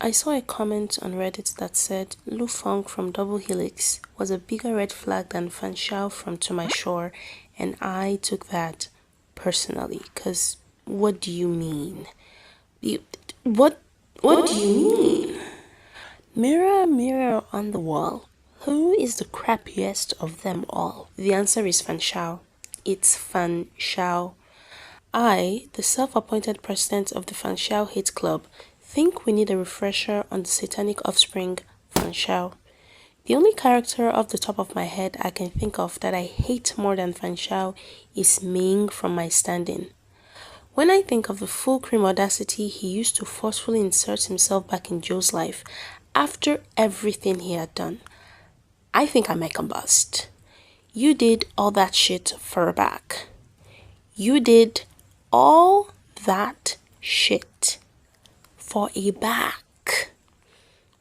I saw a comment on Reddit that said Lu Feng from Double Helix was a bigger red flag than Fan Xiao from To My Shore, and I took that personally, because what do you mean? What do you mean? Mirror, mirror on the wall, who is the crappiest of them all? The answer is Fan Xiao. It's Fan Xiao. I, the self-appointed president of the Fan Xiao Hate Club, think we need a refresher on the satanic offspring, Fan Xiao. The only character off the top of my head I can think of that I hate more than Fan Xiao is Ming from My Stand-In. When I think of the full cream audacity he used to forcefully insert himself back in Joe's life after everything he had done, I think I might combust. You did all that shit for a back. You did all that shit for a back.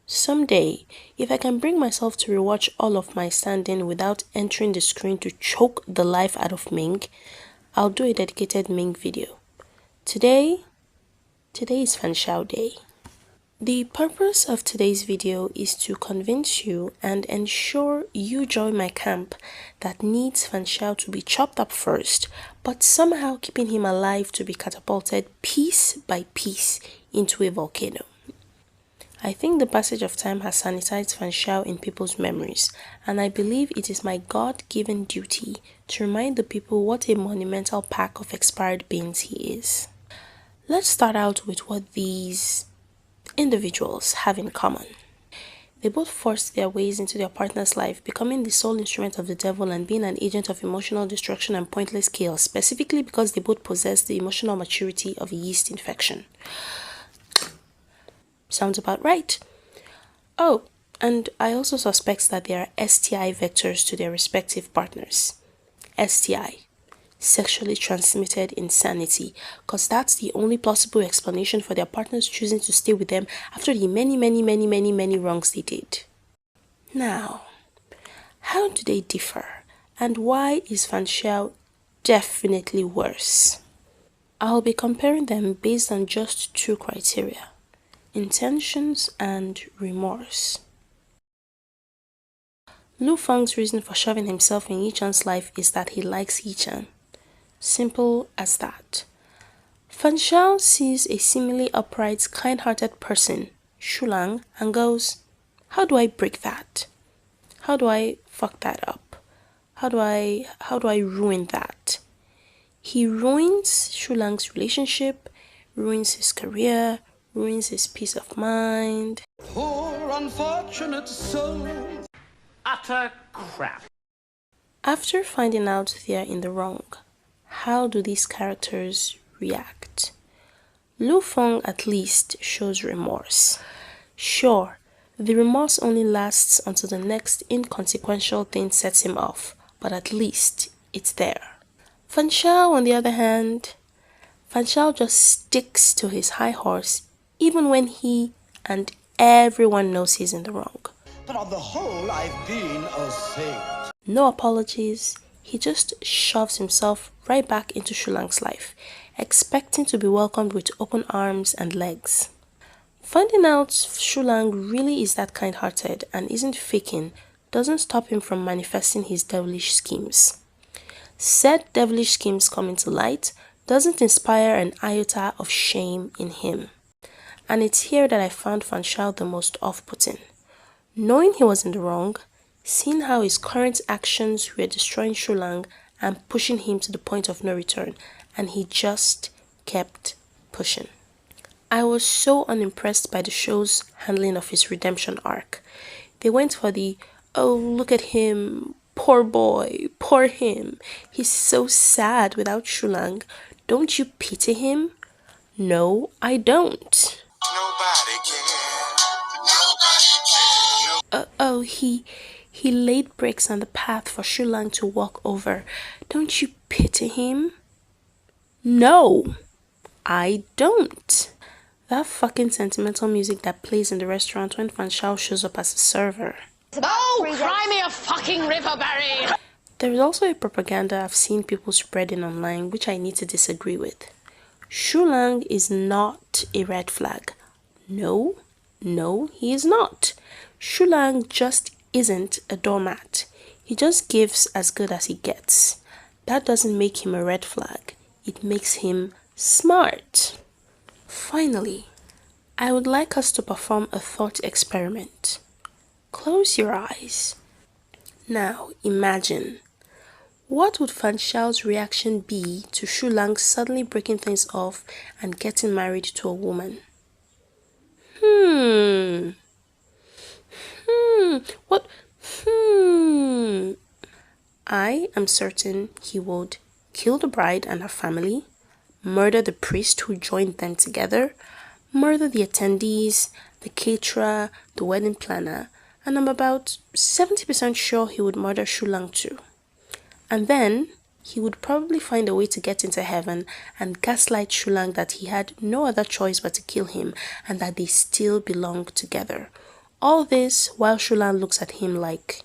Someday, if I can bring myself to rewatch all of My Stand-In without entering the screen to choke the life out of Ming, I'll do a dedicated Ming video. Today is Fan Xiao Day. The purpose of today's video is to convince you and ensure you join my camp that needs Fan Xiao to be chopped up first, but somehow keeping him alive to be catapulted piece by piece into a volcano. I think the passage of time has sanitized Fan Xiao in people's memories, and I believe it is my God-given duty to remind the people what a monumental pack of expired beans he is. Let's start out with what these individuals have in common. They both forced their ways into their partner's life, becoming the sole instrument of the devil and being an agent of emotional destruction and pointless chaos, specifically because they both possess the emotional maturity of a yeast infection. Sounds about right. Oh, and I also suspect that they are STI vectors to their respective partners. STI. Sexually transmitted insanity, because that's the only plausible explanation for their partners choosing to stay with them after the many wrongs they did. Now, how do they differ, and why is Fan Xiao definitely worse? I'll be comparing them based on just two criteria: intentions and remorse. Lu Feng's reason for shoving himself in Yichan's life is that he likes Yichan. Simple as that. Fan Xiao sees a seemingly upright, kind-hearted person, Shulang, and goes, how do I break that? How do I fuck that up? How do I ruin that? He ruins Shulang's relationship, ruins his career, ruins his peace of mind. Poor unfortunate soul. Utter crap. After finding out they are in the wrong, how do these characters react? Lu Feng at least shows remorse. Sure, the remorse only lasts until the next inconsequential thing sets him off, but at least it's there. Fan Xiao, on the other hand, Fan Xiao just sticks to his high horse even when he and everyone knows he's in the wrong. But on the whole, I've been a saint. No apologies. He just shoves himself right back into Shulang's life, expecting to be welcomed with open arms and legs. Finding out Shulang really is that kind-hearted and isn't faking doesn't stop him from manifesting his devilish schemes. Said devilish schemes coming to light doesn't inspire an iota of shame in him. And it's here that I found Fan Xiao the most off-putting. Knowing he was in the wrong, seeing how his current actions were destroying Shulang and pushing him to the point of no return, and he just kept pushing. I was so unimpressed by the show's handling of his redemption arc. They went for the, oh look at him, poor boy, poor him, he's so sad without Shulang, don't you pity him? No, I don't. Nobody can. Oh, he laid bricks on the path for Shulang to walk over. Don't you pity him? No, I don't. That fucking sentimental music that plays in the restaurant when Fan Xiao shows up as a server. Oh, cry me a fucking river, Barry! There is also a propaganda I've seen people spreading online which I need to disagree with. Shulang is not a red flag. No, No, he is not. Shulang just isn't a doormat. He just gives as good as he gets. That doesn't make him a red flag. It makes him smart. Finally, I would like us to perform a thought experiment. Close your eyes. Now imagine, what would Fan Xiao's reaction be to Shulang suddenly breaking things off and getting married to a woman? What? I am certain he would kill the bride and her family, murder the priest who joined them together, murder the attendees, the caterer, the wedding planner, and I'm about 70% sure he would murder Shulang too. And then he would probably find a way to get into heaven and gaslight Shulang that he had no other choice but to kill him and that they still belong together. All this while Shulang looks at him like,